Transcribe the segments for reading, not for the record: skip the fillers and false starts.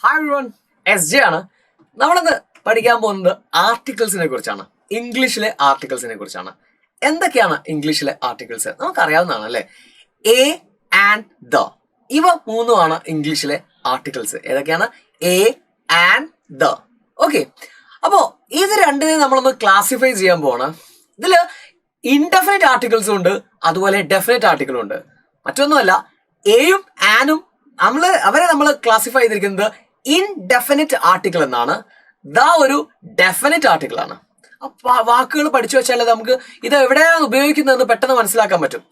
Hi everyone, SJ ആണ്. നമ്മളിന്ന് പഠിക്കാൻ പോകുന്നത് ആർട്ടിക്കിൾസിനെ കുറിച്ചാണ്. ഇംഗ്ലീഷിലെ ആർട്ടിക്കിൾസിനെ കുറിച്ചാണ്. എന്തൊക്കെയാണ് ഇംഗ്ലീഷിലെ ആർട്ടിക്കിൾസ്? നമുക്കറിയാവുന്നതാണ് അല്ലേ? എ ആൻഡ് ദ, ഇവ മൂന്നുമാണ് ഇംഗ്ലീഷിലെ ആർട്ടിക്കിൾസ്. ഏതൊക്കെയാണ്? A and the. ഓക്കെ, അപ്പോ ഇത് രണ്ടിനെ നമ്മളൊന്ന് ക്ലാസിഫൈ ചെയ്യാൻ പോവാണ്. ഇതില് ഇൻഡെഫിനിറ്റ് ആർട്ടിക്കിൾസും ഉണ്ട്, അതുപോലെ ഡെഫിനിറ്റ് ആർട്ടിക്കിളും ഉണ്ട്. മറ്റൊന്നുമല്ല, എയും ആനും അവരെ നമ്മൾ ക്ലാസിഫൈ ചെയ്തിരിക്കുന്നത് ഇൻഡെഫിനിറ്റ് ആർട്ടിക്കിൾ എന്നാണ്. ദ ഒരു ഡെഫിനിറ്റ് ആർട്ടിക്കിൾ ആണ്. വാക്കുകൾ പഠിച്ചു വെച്ചാൽ നമുക്ക് ഇത് എവിടെയാണ് ഉപയോഗിക്കുന്നതെന്ന് പെട്ടെന്ന് മനസ്സിലാക്കാൻ പറ്റും.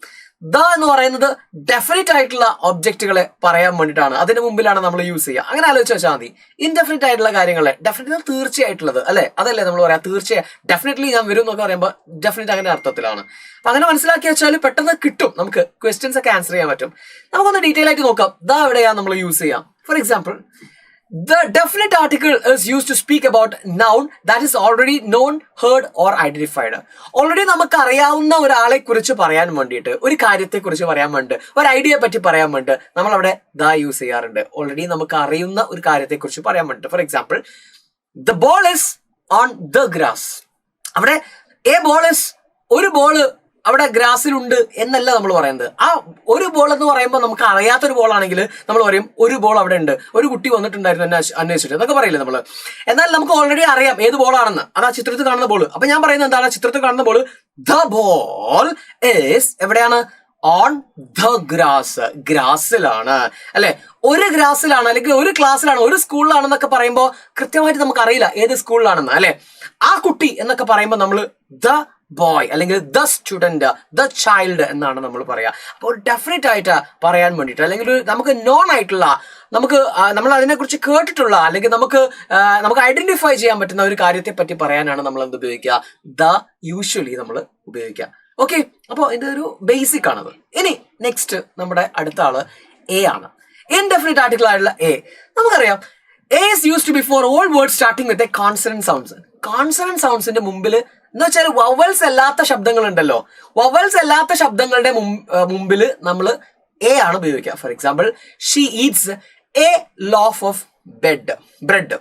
ദ എന്ന് പറയുന്നത് ഡെഫിനിറ്റ് ആയിട്ടുള്ള ഒബ്ജക്റ്റുകളെ പറയാൻ വേണ്ടിയിട്ടാണ്, അതിന് മുമ്പിലാണ് നമ്മൾ യൂസ് ചെയ്യുക. അങ്ങനെ ആലോചിച്ച് വെച്ചാൽ മതി. ഇൻഡെഫിനിറ്റ് ആയിട്ടുള്ള കാര്യങ്ങളെ ഡെഫിനറ്റ് തീർച്ചയായിട്ടുള്ളത് അല്ലെ, അതല്ലേ നമ്മൾ പറയാം. തീർച്ചയായും ഡെഫിനറ്റ്ലി ഞാൻ വരും എന്നൊക്കെ പറയുമ്പോൾ ഡെഫിനറ്റ് അങ്ങനെ അർത്ഥത്തിലാണ്. അപ്പൊ അങ്ങനെ മനസ്സിലാക്കി വെച്ചാൽ പെട്ടെന്ന് കിട്ടും, നമുക്ക് ക്വസ്റ്റ്യൻസ് ഒക്കെ ആൻസർ ചെയ്യാൻ പറ്റും. നമുക്കൊന്ന് ഡീറ്റെയിൽ ആയിട്ട് നോക്കാം. ദ എവിടെയാണ് നമ്മൾ യൂസ് ചെയ്യാം. For example, the definite article is used to speak about noun that is already known, heard or identified. Already നമുക്ക് അറിയാവുന്ന ഒരാളെ കുറിച്ച് പറയാൻ വേണ്ടിയിട്ട്, ഒരു കാര്യത്തെ കുറിച്ച് പറയാൻ വേണ്ടി, ഒരു ഐഡിയയെ പറ്റി പറയാൻ വേണ്ടി നമ്മൾ അവിടെ ദ യൂസ് ചെയ്യാറുണ്ട്. ഓൾറെഡി നമുക്ക് അറിയുന്ന ഒരു കാര്യത്തെ കുറിച്ച് പറയാൻ വേണ്ടിട്ട്. For example, the ball is on the grass. അവിടെ a ball is, ഒരു ബോള് അവിടെ ഗ്രാസിലുണ്ട് എന്നല്ല നമ്മൾ പറയുന്നത്. ആ ഒരു ബോൾ എന്ന് പറയുമ്പോൾ നമുക്ക് അറിയാത്തൊരു ബോൾ ആണെങ്കിൽ നമ്മൾ പറയും ഒരു ബോൾ അവിടെ ഉണ്ട്, ഒരു കുട്ടി വന്നിട്ടുണ്ടായിരുന്നു എന്നെ അന്വേഷിച്ചിട്ട് എന്നൊക്കെ പറയില്ലേ നമ്മള്. എന്നാൽ നമുക്ക് ഓൾറെഡി അറിയാം ഏത് ബോളാണെന്ന്. അത് ആ ചിത്രത്തിൽ കാണുന്ന ബോൾ. അപ്പൊ ഞാൻ പറയുന്നത് എന്താണ്? ചിത്രത്തിൽ കാണുന്ന ബോൾ, ദ ബോൾ ഈസ് എവിടെയാണ്? ഓൺ ദ ഗ്രാസ്, ഗ്രാസിലാണ് അല്ലെ, ഒരു ഗ്രാസിലാണ്, അല്ലെങ്കിൽ ഒരു ക്ലാസ്സിലാണ്, ഒരു സ്കൂളിലാണെന്നൊക്കെ പറയുമ്പോൾ കൃത്യമായിട്ട് നമുക്ക് അറിയില്ല ഏത് സ്കൂളിലാണെന്ന് അല്ലെ. ആ കുട്ടി എന്നൊക്കെ പറയുമ്പോൾ നമ്മൾ ദ ബോയ് അല്ലെങ്കിൽ ദ സ്റ്റുഡന്റ്, ദ ചൈൽഡ് എന്നാണ് നമ്മൾ പറയാ. അപ്പോൾ ഡെഫിനറ്റ് ആയിട്ട് പറയാൻ വേണ്ടിയിട്ട്, അല്ലെങ്കിൽ നമുക്ക് നോൺ ആയിട്ടുള്ള, നമ്മൾ അതിനെക്കുറിച്ച് കേട്ടിട്ടുള്ള, അല്ലെങ്കിൽ നമുക്ക് ഐഡന്റിഫൈ ചെയ്യാൻ പറ്റുന്ന ഒരു കാര്യത്തെ പറ്റി പറയാനാണ് നമ്മൾ എന്ത് ഉപയോഗിക്കുക? ദ യൂഷ്വലി നമ്മൾ ഉപയോഗിക്കുക. ഓക്കെ, അപ്പോൾ ഇതൊരു ബേസിക് ആണത്. ഇനി നെക്സ്റ്റ് നമ്മുടെ അടുത്ത ആള് എ ആണ്. ഇൻഡെഫിനിറ്റ് ആർട്ടിക്കിൾ ആയിട്ടുള്ള എ. നമുക്കറിയാം A is used to before all words starting with a consonant sounds. Consonant സൗണ്ട്സിന്റെ മുമ്പിൽ എന്ന് വെച്ചാൽ വവൽസ് അല്ലാത്ത ശബ്ദങ്ങൾ ഉണ്ടല്ലോ, വവൽസ് അല്ലാത്ത ശബ്ദങ്ങളുടെ മുമ്പിൽ നമ്മൾ എ ആണ് ഉപയോഗിക്കുക. For example, she Eats A loaf of bread.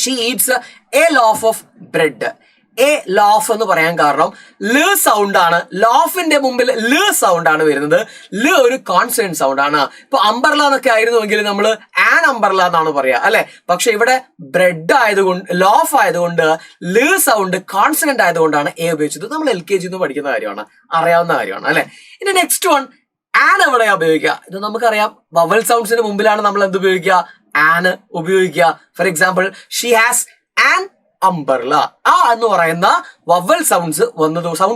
She Eats A loaf of bread. A loaf എന്ന് പറയാൻ കാരണം ല് സൗണ്ട് ആണ്. ലോഫിന്റെ മുമ്പിൽ ല് സൗണ്ട് ആണ് വരുന്നത്. ല് ഒരു കോൺസണന്റ് സൗണ്ട് ആണ്. ഇപ്പൊ അംബർല എന്നൊക്കെ ആയിരുന്നുവെങ്കിൽ നമ്മൾ ആൻ അംബർല എന്നാണ് പറയാ അല്ലെ. പക്ഷെ ഇവിടെ ബ്രെഡ് ആയതുകൊണ്ട്, ലോഫ് ആയതുകൊണ്ട്, ല് സൗണ്ട് കോൺസണന്റ് ആയതുകൊണ്ടാണ് എ ഉപയോഗിച്ചത്. നമ്മൾ LKG പഠിക്കുന്ന കാര്യമാണ്, അറിയാവുന്ന കാര്യമാണ് അല്ലെ. ഇനി നെക്സ്റ്റ് വൺ, ആൻ എവിടെയാ ഉപയോഗിക്കുക? ഇത് നമുക്കറിയാം, വവൽ സൗണ്ട്സിന് മുമ്പിലാണ് നമ്മൾ എന്ത് ഉപയോഗിക്കുക? ആന് ഉപയോഗിക്കുക. For example, she has an umbrella. ആ എന്ന് പറയുന്ന വവൽ സൗണ്ട്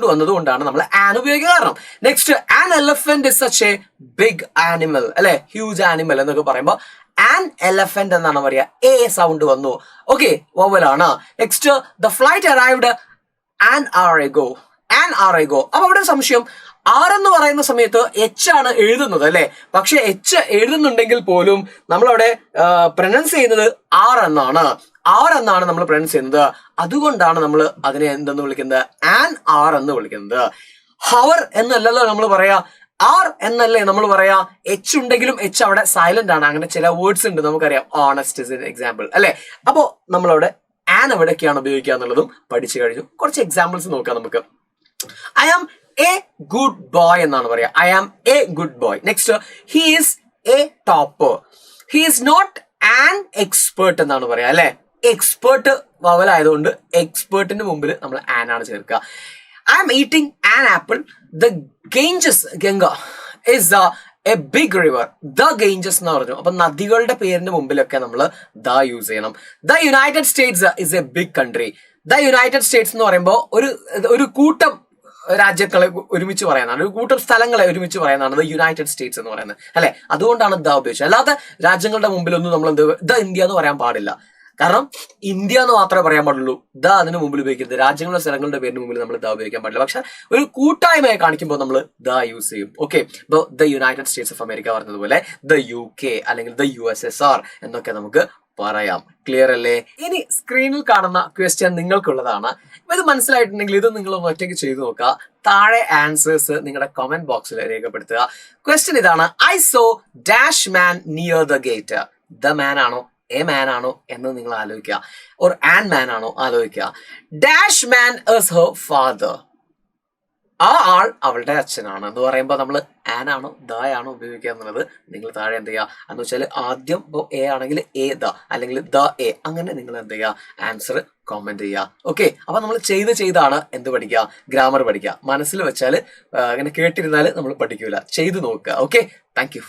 വന്നതുകൊണ്ടാണ് നമ്മൾ ആൻ ഉപയോഗിക്കുക. കാരണം next, an elephant is such a big animal അല്ലെ, ഹ്യൂജ് ആനിമൽ എന്നൊക്കെ പറയുമ്പോൾ ആൻ എലഫന്റ് എന്നാണ് പറയാ. എ സൗണ്ട് വന്നു. ഓക്കെ, വവലാണ്. Next, the flight arrived an hour ago. അപ്പൊ അവിടെ സംശയം, ആർ എന്ന് പറയുന്ന സമയത്ത് എച്ച് ആണ് എഴുതുന്നത് അല്ലെ. പക്ഷെ എച്ച് എഴുതുന്നുണ്ടെങ്കിൽ പോലും നമ്മളവിടെ പ്രൊനൗൺസ് ചെയ്യുന്നത് ആർ എന്നാണ് നമ്മൾ പ്രൊനൗൺസ് ചെയ്യുന്നത്. അതുകൊണ്ടാണ് നമ്മൾ അതിനെ എന്തെന്ന് വിളിക്കുന്നത്? ആൻ ആർ എന്ന് വിളിക്കുന്നത്. ഹവർ എന്നല്ലല്ലോ നമ്മൾ പറയാ, ആർ എന്നല്ലേ നമ്മൾ പറയാ. എച്ച് ഉണ്ടെങ്കിലും എച്ച് അവിടെ സൈലന്റ് ആണ്. അങ്ങനെ ചില വേർഡ്സ് ഉണ്ട്, നമുക്കറിയാം. ഓണസ്റ്റ് ഇസ് എൻ എക്സാമ്പിൾ അല്ലെ. അപ്പോ നമ്മളവിടെ ആൻ എവിടേക്കാണ് ഉപയോഗിക്കുക എന്നുള്ളതും പഠിച്ചു കഴിഞ്ഞു. കുറച്ച് എക്സാമ്പിൾസ് നോക്കാം നമുക്ക്. I am a good boy എന്നാണ് പറയാ. I am a good boy. Next, he is a topper. He is not an expert എന്നാണ് പറയാ അല്ലെ. എക്സ്പേർട്ട് വവലായതുകൊണ്ട് എക്സ്പേർട്ടിന്റെ മുമ്പിൽ നമ്മൾ ആൻ ആണ് ചേർക്കുക. I am eating an apple. The Ganga is a big river. The Ganges എന്ന് പറഞ്ഞു. അപ്പൊ നദികളുടെ പേരിന്റെ മുമ്പിലൊക്കെ നമ്മൾ ദ യൂസ് ചെയ്യണം. The United States is a big country. The United States എന്ന് പറയുമ്പോൾ ഒരു കൂട്ടം രാജ്യങ്ങളെ ഒരുമിച്ച് പറയുന്നതാണ്, ഒരു കൂട്ടം സ്ഥലങ്ങളെ ഒരുമിച്ച് പറയുന്നതാണ് ദ യുണൈറ്റഡ് സ്റ്റേറ്റ്സ് എന്ന് പറയുന്നത് അല്ലെ. അതുകൊണ്ടാണ് ദ ഉപയോഗിച്ചത്. അല്ലാതെ രാജ്യങ്ങളുടെ മുമ്പിലൊന്നും നമ്മൾ ദ ഇന്ത്യ എന്ന് പറയാൻ പാടില്ല. കാരണം ഇന്ത്യ എന്ന് മാത്രമേ പറയാൻ പാടുള്ളൂ. ദ അതിന് മുമ്പിൽ ഉപയോഗിക്കരുത്. രാജ്യങ്ങളുടെ സ്ഥലങ്ങളുടെ പേരിന് മുമ്പിൽ നമ്മൾ ദ ഉപയോഗിക്കാൻ പാടില്ല. പക്ഷെ ഒരു കൂട്ടായ്മയെ കാണിക്കുമ്പോൾ നമ്മൾ ദ യൂസ് ചെയ്യും. ഓക്കെ, ഇപ്പോൾ the United States of America പറഞ്ഞതുപോലെ ദ UK അല്ലെങ്കിൽ ദ USSR എന്നൊക്കെ നമുക്ക് പറയാം. ക്ലിയർ അല്ലേ? ഇനി സ്ക്രീനിൽ കാണുന്ന ക്വസ്റ്റ്യൻ നിങ്ങൾക്കുള്ളതാണ്. ഇത് മനസ്സിലായിട്ടുണ്ടെങ്കിൽ ഇത് നിങ്ങൾ ഒറ്റയ്ക്ക് ചെയ്തു നോക്കുക. താഴെ ആൻസേഴ്സ് നിങ്ങളുടെ കമന്റ് ബോക്സിൽ രേഖപ്പെടുത്തുക. ക്വസ്റ്റ്യൻ ഇതാണ്, I so dash man near the gate. The man ആണോ എ മാൻ ആണോ എന്ന് നിങ്ങൾ ആലോചിക്കുക, ഓർ ആൻ മാൻ ആണോ ആലോചിക്കുക. Dash man is her father. ആ ആൾ അവളുടെ അച്ഛനാണ് എന്ന് പറയുമ്പോൾ നമ്മൾ ആൻ ആണോ ദ ആണോ ഉപയോഗിക്കുക എന്നുള്ളത് നിങ്ങൾ താഴെ എന്ത് ചെയ്യുക എന്ന് വെച്ചാൽ ആദ്യം ഇപ്പോൾ എ ആണെങ്കിൽ എ ദ അല്ലെങ്കിൽ ദ എ, അങ്ങനെ നിങ്ങൾ എന്ത് ചെയ്യുക ആൻസർ കോമെന്റ് ചെയ്യുക. ഓക്കെ, അപ്പൊ നമ്മൾ ചെയ്താണ് എന്ത് പഠിക്കുക, ഗ്രാമർ പഠിക്കുക. മനസ്സിൽ വെച്ചാൽ അങ്ങനെ കേട്ടിരുന്നാൽ നമ്മൾ പഠിക്കൂല, ചെയ്ത് നോക്കുക. Okay, thank you.